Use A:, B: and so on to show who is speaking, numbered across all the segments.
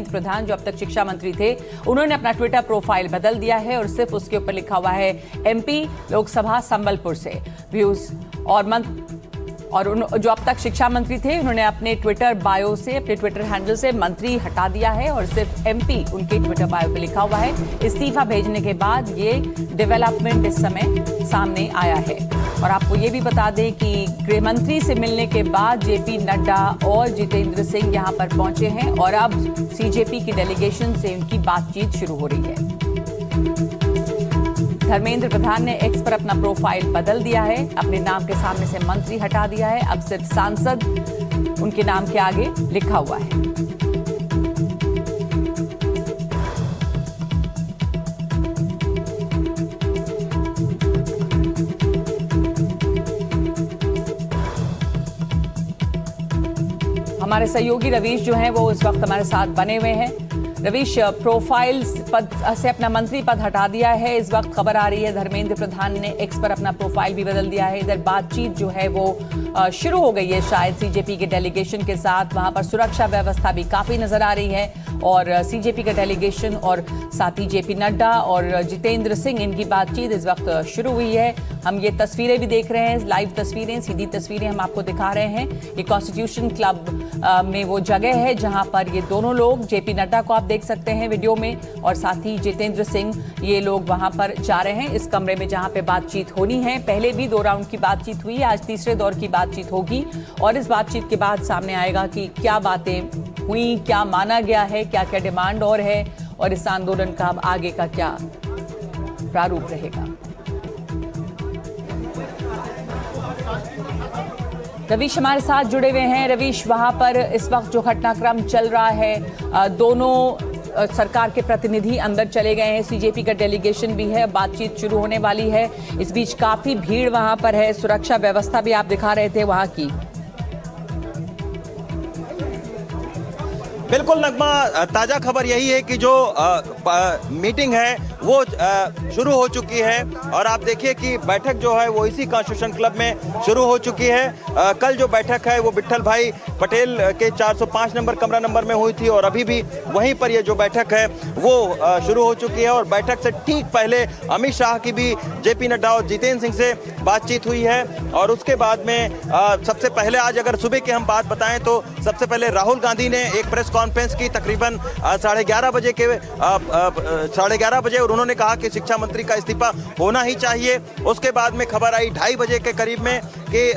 A: प्रधान जो अब तक शिक्षा मंत्री थे, उन्होंने अपना ट्विटर प्रोफाइल बदल दिया है और सिर्फ उसके ऊपर लिखा हुआ है एमपी लोकसभा संबलपुर से व्यूज। और जो अब तक शिक्षा मंत्री थे, उन्होंने अपने ट्विटर बायो से, अपने ट्विटर हैंडल से मंत्री हटा दिया है और सिर्फ एमपी उनके ट्विटर बायो पे लिखा हुआ है। इस्तीफा भेजने के बाद ये डेवलपमेंट इस समय सामने आया है। और आपको ये भी बता दें कि गृह मंत्री से मिलने के बाद जेपी नड्डा और जितेंद्र सिंह यहां पर पहुंचे हैं और अब सीजेपी की डेलीगेशन से उनकी बातचीत शुरू हो रही है। धर्मेंद्र प्रधान ने एक्स पर अपना प्रोफाइल बदल दिया है, अपने नाम के सामने से मंत्री हटा दिया है, अब सिर्फ सांसद उनके नाम के आगे लिखा हुआ है। हमारे सहयोगी रवीश जो हैं वो इस वक्त हमारे साथ बने हुए हैं। रवीश, प्रोफाइल पद से अपना मंत्री पद हटा दिया है, इस वक्त खबर आ रही है धर्मेंद्र प्रधान ने एक्स पर अपना प्रोफाइल भी बदल दिया है। इधर बातचीत जो है वो शुरू हो गई है शायद सीजेपी के डेलीगेशन के साथ। वहां पर सुरक्षा व्यवस्था भी काफी नजर आ रही है और सीजेपी का डेलीगेशन और साथ ही जेपी नड्डा और जितेंद्र सिंह, इनकी बातचीत इस वक्त शुरू हुई है। हम ये तस्वीरें भी देख रहे हैं, लाइव तस्वीरें, सीधी तस्वीरें हम आपको दिखा रहे हैं। ये कॉन्स्टिट्यूशन क्लब में वो जगह है जहां पर ये दोनों लोग, जेपी नड्डा को आप देख सकते हैं वीडियो में और साथ ही जितेंद्र सिंह, ये लोग वहां पर जा रहे हैं इस कमरे में जहां पे बातचीत होनी है। पहले भी 2 राउंड की बातचीत हुई है, आज तीसरे दौर की बातचीत होगी और इस बातचीत के बाद सामने आएगा कि क्या बातें हुई, क्या माना गया है, क्या क्या डिमांड और है और इस आंदोलन का अब आगे का क्या प्रारूप रहेगा। रवीश हमारे साथ जुड़े हुए हैं। रवीश, वहां पर इस वक्त जो घटनाक्रम चल रहा है, दोनों सरकार के प्रतिनिधि अंदर चले गए हैं, सीजेपी का डेलीगेशन भी है, बातचीत शुरू होने वाली है। इस बीच काफी भीड़ वहां पर है, सुरक्षा व्यवस्था भी आप दिखा रहे थे वहां की।
B: बिल्कुल नगमा, ताजा खबर यही है कि जो मीटिंग है वो शुरू हो चुकी है और आप देखिए कि बैठक जो है वो इसी कॉन्स्टिट्यूशन क्लब में शुरू हो चुकी है। कल जो बैठक है वो विट्ठल भाई पटेल के 405 नंबर कमरा नंबर में हुई थी और अभी भी वहीं पर ये जो बैठक है वो शुरू हो चुकी है। और बैठक से ठीक पहले अमित शाह की भी जेपी नड्डा और जितेंद्र सिंह से बातचीत हुई है और उसके बाद में सबसे पहले आज अगर सुबह की हम बात बताएं तो सबसे पहले राहुल गांधी ने एक प्रेस कॉन्फ्रेंस की तकरीबन 11:30 बजे और उन्होंने कहा कि शिक्षा मंत्री का इस्तीफा होना ही चाहिए। उसके बाद में खबर आई 2:30 बजे के करीब में कि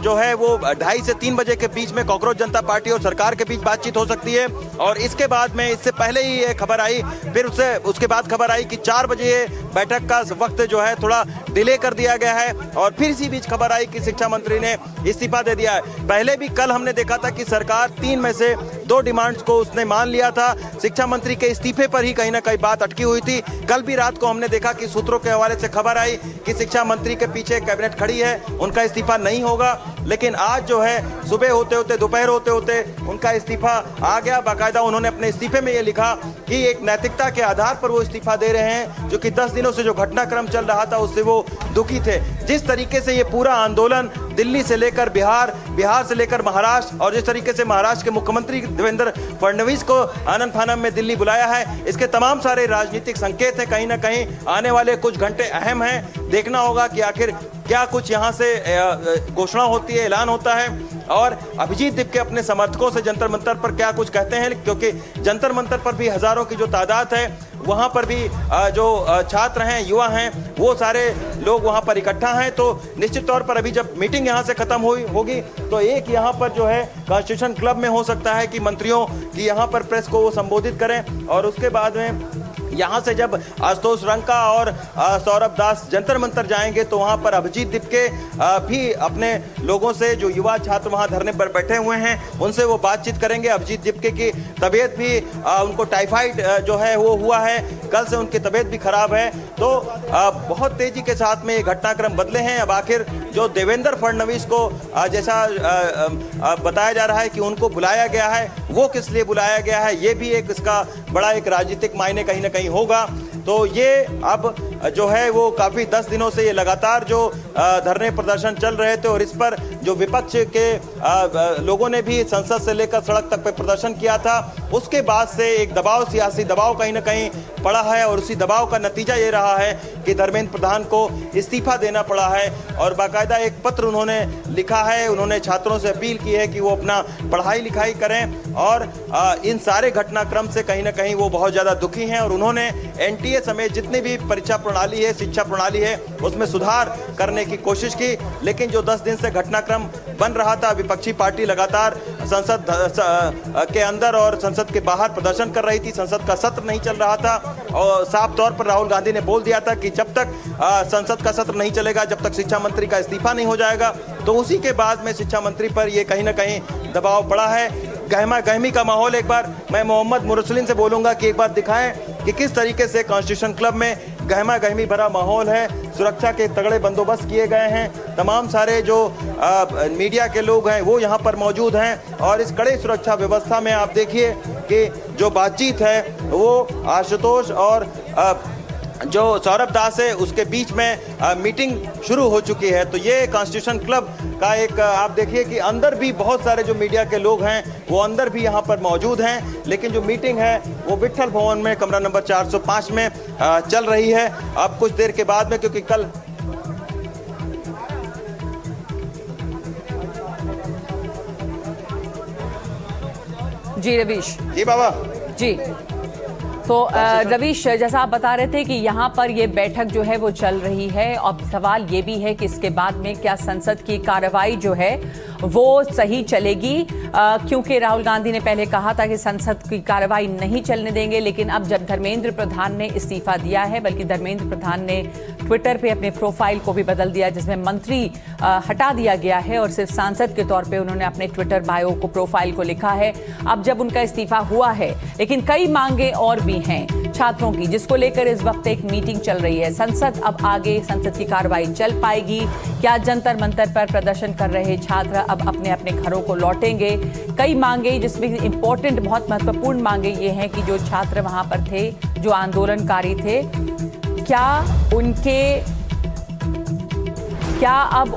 B: जो है वो 2:30 से 3 बजे के बीच में कांग्रेस जनता पार्टी और सरकार के बीच बातचीत हो सकती है। और इसके बाद में, इससे पहले ही ये खबर आई, फिर उसके बाद खबर आई कि 4 बजे बैठक का वक्त जो है थोड़ा डिले कर दिया गया है और फिर इसी बीच खबर आई कि शिक्षा मंत्री ने इस्तीफा दे दिया है। पहले भी कल हमने देखा था कि सरकार 3 में से 2 डिमांड्स को उसने मान लिया था। शिक्षा मंत्री के इस्तीफे पर ही कहीं ना कहीं बात अटकी हुई थी। कल भी रात को हमने देखा कि सूत्रों के हवाले से खबर आई कि शिक्षा मंत्री के पीछे कैबिनेट खड़ी है, उनका इस्तीफा नहीं होगा। लेकिन आज जो है सुबह होते होते, दोपहर होते होते उनका इस्तीफा आ गया। बाकायदा उन्होंने अपने इस्तीफे में ये लिखा कि एक नैतिकता के आधार पर वो इस्तीफा दे रहे हैं, जो कि 10 दिनों से जो घटनाक्रम चल रहा था उससे वो दुखी थे। जिस तरीके से ये पूरा आंदोलन दिल्ली से लेकर बिहार, बिहार से लेकर महाराष्ट्र और जिस तरीके से महाराष्ट्र के मुख्यमंत्री देवेंद्र फडणवीस को आनन फानन में दिल्ली बुलाया है, इसके तमाम सारे राजनीतिक संकेत हैं। कहीं ना कहीं आने वाले कुछ घंटे अहम हैं। देखना होगा कि आखिर क्या कुछ यहाँ से घोषणा होती है, ऐलान होता है और अभिजीत दीपके अपने समर्थकों से जंतर मंतर पर क्या कुछ कहते हैं, क्योंकि जंतर मंतर पर भी हजारों की जो तादाद है, वहाँ पर भी जो छात्र हैं, युवा हैं, वो सारे लोग वहाँ पर इकट्ठा हैं। तो निश्चित तौर पर अभी जब मीटिंग यहाँ से खत्म होगी तो एक यहाँ पर जो है कॉन्स्टिट्यूशन क्लब में हो सकता है कि मंत्रियों की यहाँ पर प्रेस को वो संबोधित करें और उसके बाद में यहाँ से जब आशुतोष रंका और सौरभ दास जंतर मंतर जाएंगे तो वहाँ पर अभिजीत दीपके भी अपने लोगों से, जो युवा छात्र वहाँ धरने पर बैठे हुए हैं, उनसे वो बातचीत करेंगे। अभिजीत दीपके की तबीयत भी, उनको टाइफाइड जो है वो हुआ है, कल से उनकी तबीयत भी खराब है। तो बहुत तेजी के साथ में ये घटनाक्रम बदले हैं। अब आखिर जो देवेंद्र फडणवीस को जैसा बताया जा रहा है कि उनको बुलाया गया है, वो किस लिए बुलाया गया है, ये भी एक इसका बड़ा एक राजनीतिक मायने कहीं ना कहीं होगा। तो ये अब जो है वो काफी 10 दिनों से ये लगातार जो धरने प्रदर्शन चल रहे थे और इस पर जो विपक्ष के लोगों ने भी संसद से लेकर सड़क तक पे प्रदर्शन किया था, उसके बाद से एक दबाव, सियासी दबाव कहीं ना कहीं पड़ा है और उसी दबाव का नतीजा ये रहा है कि धर्मेंद्र प्रधान को इस्तीफा देना पड़ा है और बाकायदा एक पत्र उन्होंने लिखा है। उन्होंने छात्रों से अपील की है कि वो अपना पढ़ाई लिखाई करें और इन सारे घटनाक्रम से कहीं ना कहीं वो बहुत ज़्यादा दुखी हैं और उन्होंने एनटीए समेत जितनी भी परीक्षा प्रणाली है, शिक्षा प्रणाली है, उसमें सुधार करने की कोशिश की। लेकिन जो 10 दिन से घटनाक्रम बन रहा था, विपक्षी पार्टी लगातार संसद के अंदर और संसद के बाहर प्रदर्शन कर रही थी, संसद का सत्र नहीं चल रहा था और साफ तौर पर राहुल गांधी ने बोल दिया था कि जब तक संसद का सत्र नहीं चलेगा, जब तक शिक्षा मंत्री का इस्तीफा नहीं हो जाएगा, तो उसी के बाद में शिक्षा मंत्री पर ये कहीं ना कहीं दबाव पड़ा है। गहमा गहमी का माहौल, एक बार मैं मोहम्मद मुरसलिन से बोलूंगा कि एक बार दिखाएं कि किस तरीके से कॉन्स्टिट्यूशन क्लब में गहमा गहमी भरा माहौल है। सुरक्षा के तगड़े बंदोबस्त किए गए हैं, तमाम सारे जो मीडिया के लोग हैं वो यहाँ पर मौजूद हैं और इस कड़े सुरक्षा व्यवस्था में आप देखिए कि जो बातचीत है वो आशुतोष और जो सौरभ दास है उसके बीच में मीटिंग शुरू हो चुकी है। तो ये कॉन्स्टिट्यूशन क्लब का एक आप देखिए कि अंदर भी बहुत सारे जो मीडिया के लोग हैं वो अंदर भी यहाँ पर मौजूद हैं, लेकिन जो मीटिंग है वो विट्ठल भवन में कमरा नंबर 405 में चल रही है। अब कुछ देर के बाद में, क्योंकि कल
A: जी रवीश।
B: जी बाबा
A: जी, तो रवीश, जैसा आप बता रहे थे कि यहाँ पर ये बैठक जो है वो चल रही है। अब सवाल ये भी है कि इसके बाद में क्या संसद की कार्रवाई जो है वो सही चलेगी, क्योंकि राहुल गांधी ने पहले कहा था कि संसद की कार्रवाई नहीं चलने देंगे, लेकिन अब जब धर्मेंद्र प्रधान ने इस्तीफा दिया है, बल्कि धर्मेंद्र प्रधान ने ट्विटर पे अपने प्रोफाइल को भी बदल दिया जिसमें मंत्री हटा दिया गया है और सिर्फ सांसद के तौर पे उन्होंने अपने ट्विटर बायो को, प्रोफाइल को लिखा है। अब जब उनका इस्तीफा हुआ है, लेकिन कई मांगे और भी हैं छात्रों की, जिसको लेकर इस वक्त एक मीटिंग चल रही है। संसद अब आगे, संसद की कार्रवाई चल पाएगी क्या? जंतर मंतर पर प्रदर्शन कर रहे छात्र अब अपने अपने घरों को लौटेंगे। कई मांगे, जिसमें इंपॉर्टेंट, बहुत महत्वपूर्ण मांगे ये हैं कि जो छात्र वहां पर थे, जो आंदोलनकारी थे, क्या अब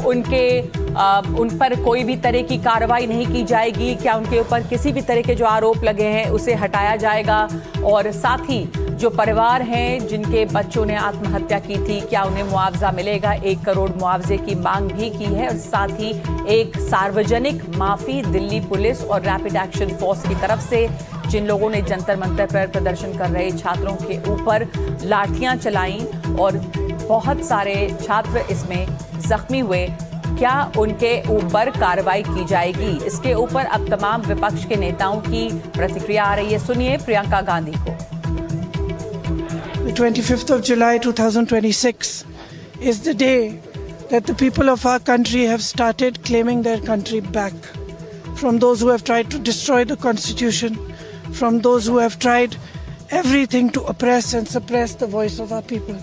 A: उन पर कोई भी तरह की कार्रवाई नहीं की जाएगी? क्या उनके ऊपर किसी भी तरह के जो आरोप लगे हैं उसे हटाया जाएगा? और साथ ही जो परिवार हैं जिनके बच्चों ने आत्महत्या की थी, क्या उन्हें मुआवजा मिलेगा? 1 करोड़ मुआवजे की मांग भी की है और साथ ही एक सार्वजनिक माफी दिल्ली पुलिस और रैपिड एक्शन फोर्स की तरफ से, जिन लोगों ने जंतर मंतर पर प्रदर्शन कर रहे छात्रों के ऊपर लाठियां चलाईं और बहुत सारे छात्र इसमें जख्मी हुए, क्या उनके ऊपर कार्रवाई की जाएगी? इसके ऊपर अब तमाम विपक्ष के नेताओं की प्रतिक्रिया आ रही है। सुनिए प्रियंका गांधी को।
C: The 25th of July 2026 is the day that the people of our country have started claiming their country back from those who have tried to destroy the constitution, from those who have tried everything to oppress and suppress the voice of our people.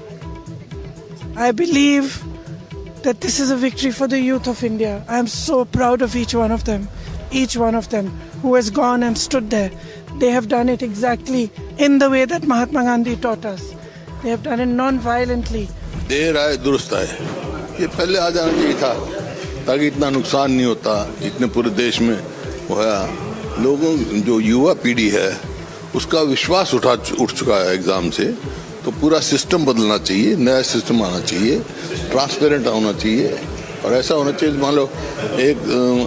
C: I believe that this is a victory for the youth of India. I am so proud of each one of them who has gone and stood there. They have done it exactly in the way that Mahatma Gandhi taught us. They have done it non-violently.
D: देर आए दुरुस्त आए, ये पहले आ जाना चाहिए था ताकि इतना नुकसान नहीं होता जितने पूरे देश में हुआ। लोगों, जो युवा पीढ़ी है उसका विश्वास उठ चुका है एग्जाम से, तो पूरा सिस्टम बदलना चाहिए, नया सिस्टम आना चाहिए, ट्रांसपेरेंट होना चाहिए और ऐसा होना चाहिए। मान लो एक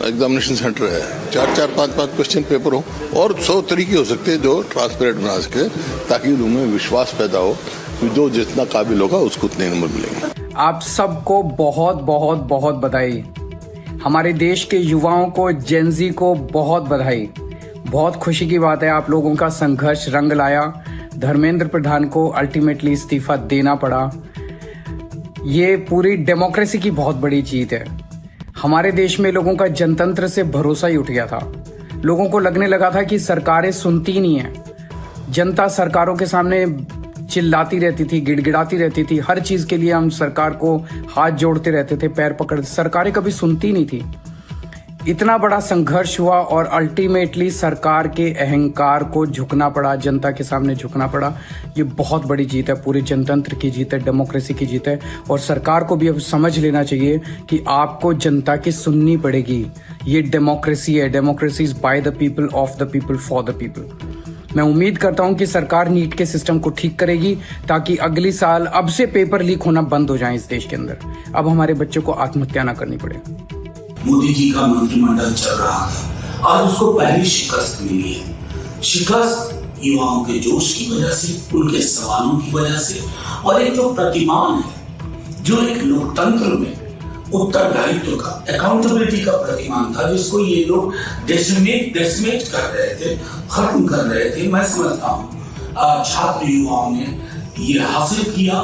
D: एग्जामिनेशन सेंटर है, 4-4, 5-5 क्वेश्चन पेपर हो और 100 तरीके हो सकते हैं जो ट्रांसपेरेंट बना सके, ताकि उनमें विश्वास पैदा हो कि जो जितना काबिल होगा उसको उतने नंबर मिलेंगे।
E: आप सबको बहुत बहुत बहुत बधाई। हमारे देश के युवाओं को, जेनजी को बहुत बधाई। बहुत खुशी की बात है, आप लोगों का संघर्ष रंग लाया। धर्मेंद्र प्रधान को अल्टीमेटली इस्तीफा देना पड़ा। ये पूरी डेमोक्रेसी की बहुत बड़ी जीत है। हमारे देश में लोगों का जनतंत्र से भरोसा ही उठ गया था। लोगों को लगने लगा था कि सरकारें सुनती नहीं है। जनता सरकारों के सामने चिल्लाती रहती थी, गिड़गिड़ाती रहती थी। हर चीज के लिए हम सरकार को हाथ जोड़ते रहते थे, पैर पकड़। सरकारें कभी सुनती नहीं थी। इतना बड़ा संघर्ष हुआ और अल्टीमेटली सरकार के अहंकार को झुकना पड़ा, जनता के सामने झुकना पड़ा। ये बहुत बड़ी जीत है, पूरे जनतंत्र की जीत है, डेमोक्रेसी की जीत है। और सरकार को भी अब समझ लेना चाहिए कि आपको जनता की सुननी पड़ेगी। ये डेमोक्रेसी है, democracy is by the people, of the people, for the people. मैं उम्मीद करता हूं कि सरकार नीट के सिस्टम को ठीक करेगी ताकि अगली साल अब से पेपर लीक होना बंद हो जाए इस देश के अंदर। अब हमारे बच्चों को आत्महत्या ना करनी पड़े।
F: मोदी जी का मंत्रिमंडल चल रहा था, आज उसको पहली शिकस्त मिली है। शिकस्त युवाओं के जोश की वजह से, उनके सवालों की वजह से, और एक जो प्रतिमान है, जो एक लोकतंत्र में उत्तरदायित्व का, अकाउंटेबिलिटी का प्रतिमान था, जिसको ये लोग डेसिमेट कर रहे थे, खत्म कर रहे थे। मैं समझता हूँ छात्र युवाओं ने ये हासिल किया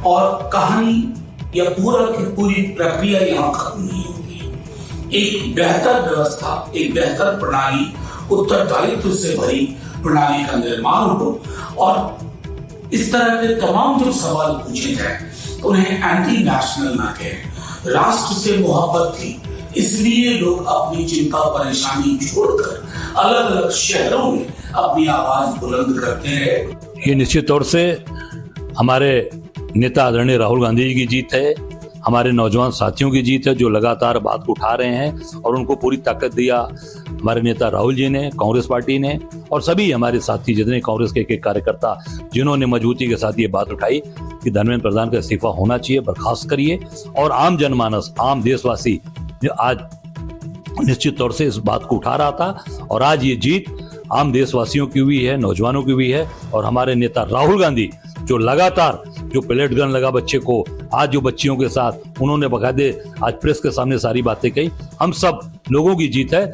F: और कहानी या पूरा की पूरी प्रक्रिया यहाँ खत्म नहीं होगी। एक बेहतर व्यवस्था, एक बेहतर प्रणाली, उत्तरदायित्व से भरी प्रणाली का निर्माण हो और इस तरह के तमाम जो सवाल पूछे जाए उन्हें एंटी नेशनल ना कहें। राष्ट्र से मोहब्बत थी, इसलिए लोग अपनी चिंता परेशानी छोड़कर अलग अलग शहरों में अपनी आवाज बुलंद करते हैं।
G: ये निश्चित तौर से हमारे नेता आदरणीय राहुल गांधी जी की जीत है, हमारे नौजवान साथियों की जीत है जो लगातार बात को उठा रहे हैं और उनको पूरी ताकत दिया हमारे नेता राहुल जी ने, कांग्रेस पार्टी ने, और सभी हमारे साथी जितने कांग्रेस के एक कार्यकर्ता जिन्होंने मजबूती के साथ ये बात उठाई कि धर्मेंद्र प्रधान का इस्तीफा होना चाहिए, बर्खास्त करिए। और आम जनमानस, आम देशवासी आज निश्चित तौर से इस बात को उठा रहा था और आज ये जीत आम देशवासियों की हुई है, नौजवानों की हुई है। और हमारे नेता राहुल गांधी जो लगातार जो पेलेट गन लगा बच्चे को, आज जो बच्चियों के साथ उन्होंने बकायदे आज प्रेस के सामने सारी बातें कही, हम सब लोगों की जीत है।